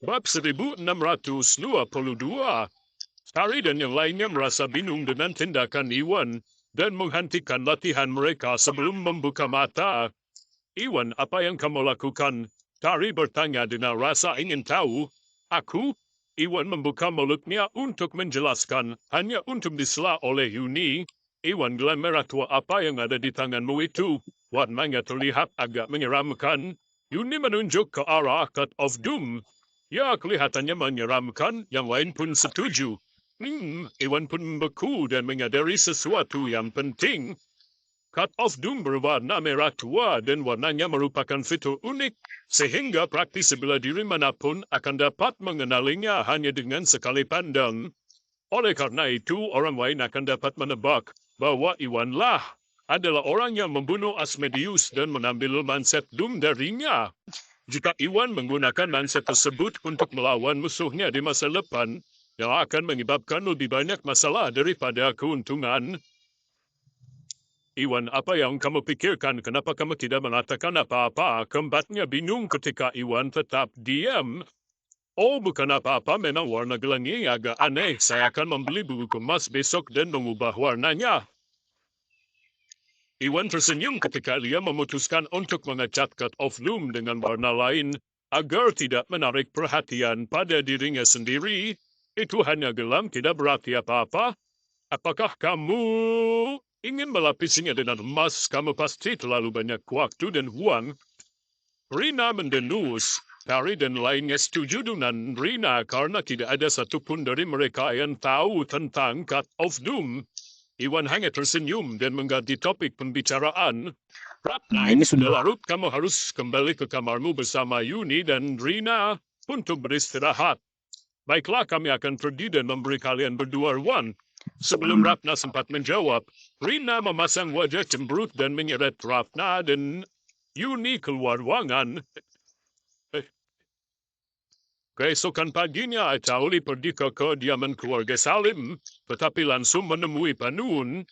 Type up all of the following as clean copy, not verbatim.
Bab 1622, Tari dan yang lainnya merasa bingung dengan tindakan Iwan dan menghentikan latihan mereka sebelum membuka mata. Iwan, apa yang kamu lakukan? Tari bertanya dengan rasa ingin tahu. Aku? Iwan membuka mulutnya untuk menjelaskan, hanya untuk disela oleh Yuni. Iwan, gelar tua apa yang ada di tanganmu itu? Warnanya terlihat agak menyeramkan. Yuni menunjuk ke arah Cut of Doom. Ya, kelihatannya menyeramkan, yang lain pun setuju. Iwan pun membeku dan menyadari sesuatu yang penting. Cut of Doom berwarna merah tua dan warnanya merupakan fitur unik, sehingga praktis sebelah diri manapun akan dapat mengenalinya hanya dengan sekali pandang. Oleh karena itu, orang lain akan dapat menebak bahwa Iwanlah adalah orang yang membunuh Asmodeus dan mengambil manset Doom darinya. Jika Iwan menggunakan manset tersebut untuk melawan musuhnya di masa depan, yang akan menyebabkan lebih banyak masalah daripada keuntungan. Iwan, apa yang kamu pikirkan? Kenapa kamu tidak mengatakan apa-apa? Kembatnya bingung ketika Iwan tetap diam. Oh, bukan apa-apa, memang warna gelangnya agak aneh. Saya akan membeli buku emas besok dan mengubah warnanya. Iwan tersenyum ketika dia memutuskan untuk mengecat Cut of Doom dengan warna lain agar tidak menarik perhatian pada dirinya sendiri. Itu hanya gelam, tidak berarti apa-apa. Apakah kamu ingin melapisinya dengan emas? Kamu pasti terlalu banyak waktu dan uang. Rina mendengus. Tari dan lainnya setuju dengan Rina karena tidak ada satupun dari mereka yang tahu tentang Cut of Doom. Iwan hanya tersenyum dan mengganti topik pembicaraan. Nah, ini Sudah sudah larut, kamu harus kembali ke kamarmu bersama Yuni dan Rina untuk beristirahat. Baiklah, kami akan pergi dan memberi kalian berdua ruang. Sebelum Ratna sempat menjawab, Rina memasang wajah cemberut dan menyeret Ratna dan Yuni keluar ruangan. Keesokan paginya, Tauli pergi ke kediaman keluarga Salim, tetapi langsung menemui Panun.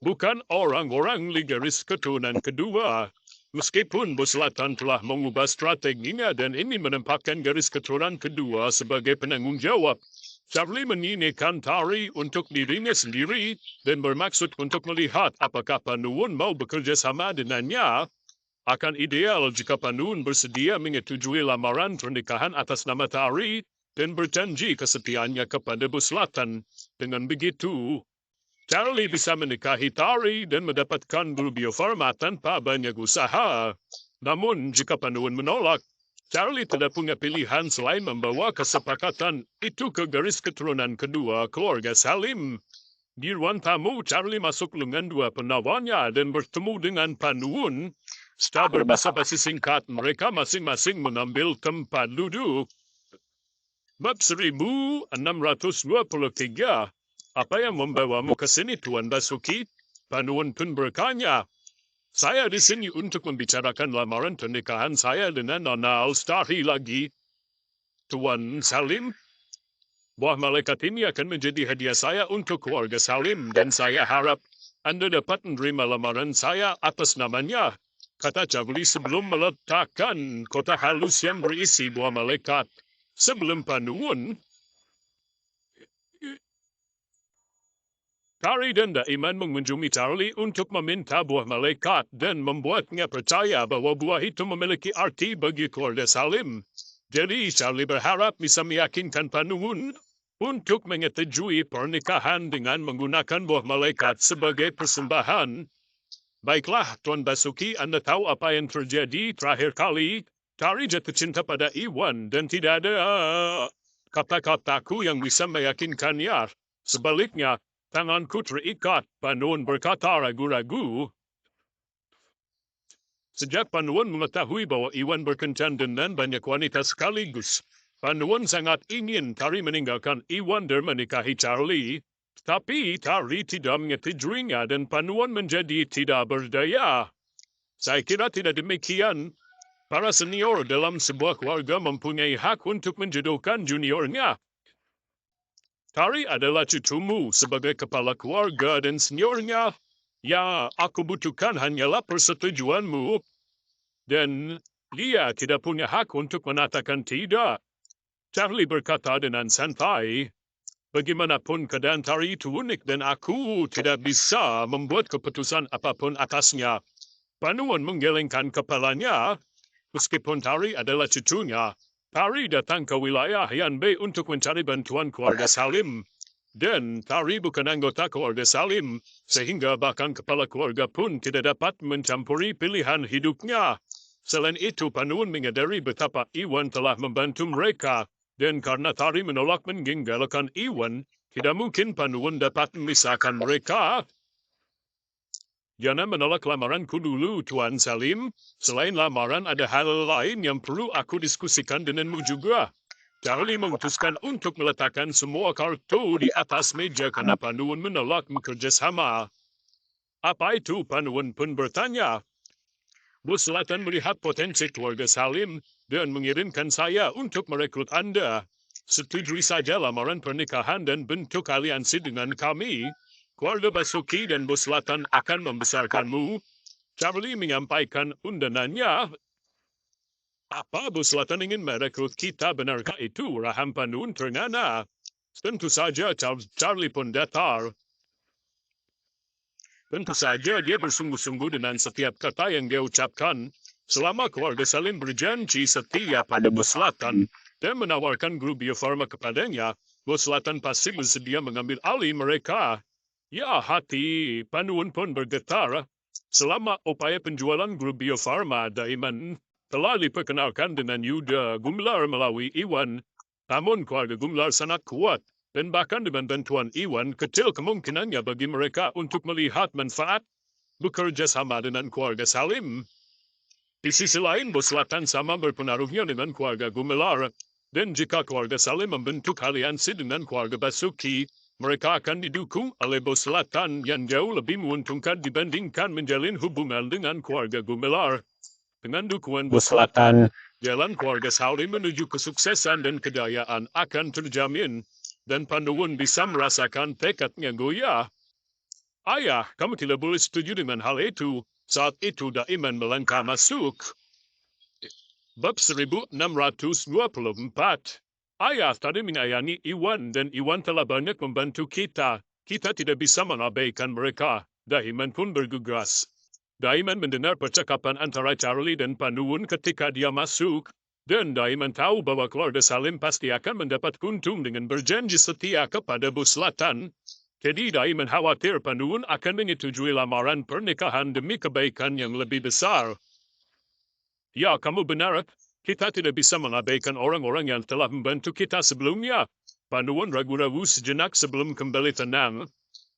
Bukan orang-orang garis keturunan kedua. Meskipun Bos Selatan telah mengubah strateginya dan ini menempatkan garis keturunan kedua sebagai penanggung jawab, Charlie menyinihkan Tari untuk dirinya sendiri dan bermaksud untuk melihat apakah Panun mau bekerja sama dengannya. Akan ideal jika Panun bersedia menyetujui lamaran pernikahan atas nama Tari dan berjanji kesetiaannya kepada Bos Selatan. Dengan begitu, Charlie bisa menikahi Tari dan mendapatkan guru biofarma tanpa banyak usaha. Namun, jika Panun menolak, Charlie tidak punya pilihan selain membawa kesepakatan itu ke garis keturunan kedua keluarga Salim. Di ruang tamu, Charlie masuk dengan dua penawarnya dan bertemu dengan Panun. Setelah berbahasa-basi singkat, mereka masing-masing mengambil tempat duduk. Bab 1623. Apa yang membawamu ke sini, Tuan Basuki? Panun pun bertanya. Saya di sini untuk membicarakan lamaran pernikahan saya dengan Nona Alstari lagi. Tuan Salim, buah malaikat ini akan menjadi hadiah saya untuk keluarga Salim dan saya harap Anda dapat menerima lamaran saya atas namanya, kata Cavli sebelum meletakkan kotak halus yang berisi buah malaikat. Sebelum Panun, Tari dan Daiman mengunjungi Charlie untuk meminta buah malaikat dan membuatnya percaya bahwa buah itu memiliki arti bagi keluarga Salim. Jadi Charlie berharap bisa meyakinkan Panun untuk menyetujui pernikahan dengan menggunakan buah malaikat sebagai persembahan. Baiklah, Tuan Basuki, Anda tahu apa yang terjadi terakhir kali. Tari jatuh cinta pada Iwan dan tidak ada kata-kataku yang bisa meyakinkannya. Sebaliknya, tanganku terikat, Panun berkata ragu-ragu. Sejak Panun mengetahui bahwa Iwan berkencan dengan banyak wanita sekaligus, Panun sangat ingin Tari meninggalkan Iwan dan menikahi Charlie. Tapi Tari tidak menyetujuinya dan Panun menjadi tidak berdaya. Saya kira tidak demikian. Para senior dalam sebuah keluarga mempunyai hak untuk menjodohkan juniornya. Tari adalah cucumu sebagai kepala keluarga dan seniornya. Ya, aku butuhkan hanyalah persetujuanmu. Dan dia tidak punya hak untuk mengatakan tidak. Charlie berkata dengan santai, bagaimanapun keadaan Tari itu unik dan aku tidak bisa membuat keputusan apapun atasnya. Panuan menggelengkan kepalanya. Meskipun Tari adalah cucunya, Tari datang ke wilayah Yan Bei untuk mencari bantuan keluarga Salim. Dan Tari bukan anggota keluarga Salim, sehingga bahkan kepala keluarga pun tidak dapat mencampuri pilihan hidupnya. Selain itu, Panuan menyadari betapa Iwan telah membantu mereka. Dan karena Tari menolak meninggalkan Iwan, tidak mungkin Panuan dapat memisahkan mereka. Jangan menolak lamaranku dulu, Tuan Salim. Selain lamaran, ada hal lain yang perlu aku diskusikan denganmu juga. Charlie memutuskan untuk meletakkan semua kartu di atas meja karena Panuan menolak bekerjasama. Apa itu? Panuan pun bertanya. Bos Selatan melihat potensi keluarga Salim dan mengirimkan saya untuk merekrut Anda. Setujui saja lamaran pernikahan dan bentuk aliansi dengan kami. Keluarga Basuki dan Bos Selatan akan membesarkanmu. Charlie menyampaikan undangannya. Apa Bos Selatan ingin merekrut kita, benarkah itu? Raham Panuan terngana. Tentu saja Charlie pun datar. Tentu saja dia bersungguh-sungguh dengan setiap kata yang dia ucapkan. Selama keluarga Salim berjanji setia pada Bos Selatan dan menawarkan grup Bio Farma kepadanya, Bos Selatan pasti bersedia mengambil alih mereka. Ya, hati Panuan pun bergetar. Selama upaya penjualan grup Bio Farma Daiman telah diperkenalkan dengan Yuda Gumelar melalui Iwan. Namun keluarga Gumelar sangat kuat dan bahkan dengan bantuan Iwan kecil kemungkinannya bagi mereka untuk melihat manfaat bekerja sama dengan keluarga Salim. Di sisi lain, Bos Selatan sama berpengaruhnya dengan keluarga Gumelar. Dan jika keluarga Salim membentuk aliansi dengan keluarga Basuki, mereka akan didukung oleh Bos Selatan yang jauh lebih menguntungkan dibandingkan menjalin hubungan dengan keluarga Gumelar. Dengan dukungan Bos Selatan, jalan keluarga Salim menuju kesuksesan dan kejayaan akan terjamin. Dan Panuan bisa merasakan tekadnya goyah. Ayah, kamu tidak boleh setuju dengan hal itu. Saat itu Daiman melangkah masuk. Bab 1624. Ayah tadi menyayangi Iwan dan Iwan telah banyak membantu kita. Kita tidak bisa mengabaikan mereka. Daiman pun bergegas. Daiman mendengar percakapan antara Charlie dan Panuan ketika dia masuk. Dan Daiman tahu bahwa keluarga Salim pasti akan mendapat untung dengan berjanji setia kepada Bos Selatan. Jadi Daiman khawatir Panuan akan menyetujui lamaran pernikahan demi kebaikan yang lebih besar. Ya, kamu benar. Kita tidak bisa mengabaikan orang-orang yang telah membantu kita sebelumnya. Panuan ragu-ragu sejenak sebelum kembali tenang.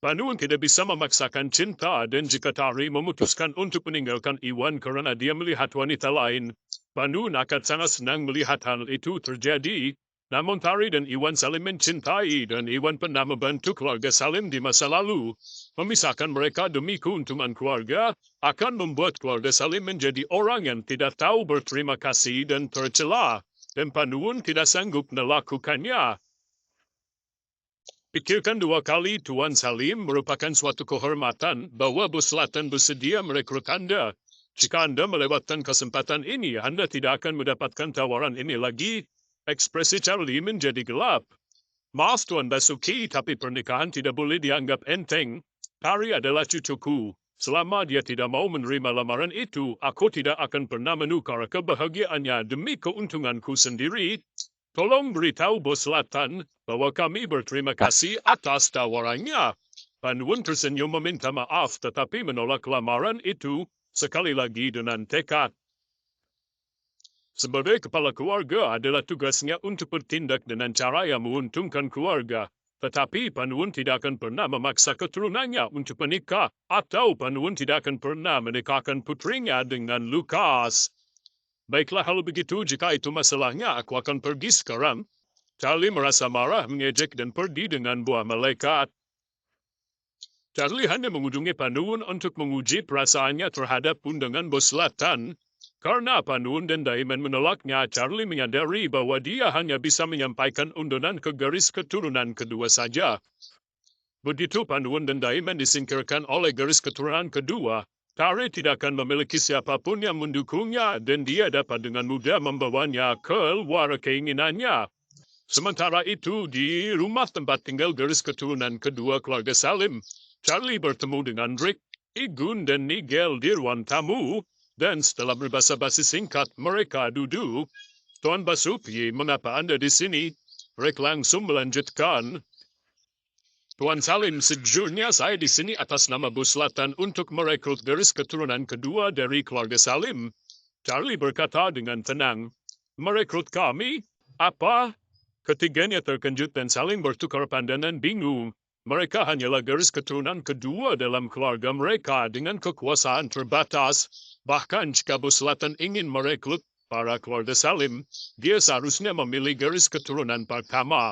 Panuan tidak bisa memaksakan cinta dan jika Tari memutuskan untuk meninggalkan Iwan karena dia melihat wanita lain, Panuan akan sangat senang melihat hal itu terjadi. Namun Tari dan Iwan saling mencintai dan Iwan pernah membantu keluarga Salim di masa lalu. Memisahkan mereka demi keuntungan keluarga akan membuat keluarga Salim menjadi orang yang tidak tahu berterima kasih dan tercela. Dan Panuan tidak sanggup melakukannya. Pikirkan dua kali, Tuan Salim, merupakan suatu kehormatan bahwa Bos Selatan bersedia merekrut Anda. Jika Anda melewatkan kesempatan ini, Anda tidak akan mendapatkan tawaran ini lagi. Ekspresi Charlie menjadi gelap. Maaf Tuan Basuki, tapi pernikahan tidak boleh dianggap enteng. Tari adalah cucuku. Selama dia tidak mau menerima lamaran itu, aku tidak akan pernah menukar kebahagiaannya demi keuntunganku sendiri. Tolong beritahu Bos Selatan bahwa kami berterima kasih atas tawarannya. Panuan tersenyum meminta maaf tetapi menolak lamaran itu sekali lagi dengan tekad. Sebagai kepala keluarga adalah tugasnya untuk bertindak dengan cara yang menguntungkan keluarga. Tetapi Panuan tidak akan pernah memaksa keturunannya untuk menikah. Atau Panuan tidak akan pernah menikahkan putrinya dengan Lukas. Baiklah kalau begitu, jika itu masalahnya, aku akan pergi sekarang. Charlie merasa marah, mengejek dan pergi dengan buah malaikat. Charlie hanya mengunjungi Panuan untuk menguji perasaannya terhadap undangan Bos Selatan. Karena Panuan dan Daiman menolaknya, Charlie menyadari bahwa dia hanya bisa menyampaikan undangan ke garis keturunan kedua saja. Begitu Panuan dan Daiman disingkirkan oleh garis keturunan kedua, Tari tidak akan memiliki siapapun yang mendukungnya dan dia dapat dengan mudah membawanya ke luar keinginannya. Sementara itu, di rumah tempat tinggal garis keturunan kedua keluarga Salim, Charlie bertemu dengan Rick, Igun, dan Nigel di ruang tamu, dan setelah berbahasa-basi singkat, mereka duduk. Tuan Basuki, mengapa Anda di sini? Rick langsung melanjutkan. Tuan Salim, sejujurnya saya di sini atas nama Bos Selatan untuk merekrut garis keturunan kedua dari keluarga Salim. Charlie berkata dengan tenang. Merekrut kami? Apa? Ketiganya terkejut dan saling bertukar pandangan bingung. Mereka hanyalah garis keturunan kedua dalam keluarga mereka dengan kekuasaan terbatas. Bahkan jika Bos Selatan ingin merekrut para keluarga Salim, dia seharusnya memilih garis keturunan pertama.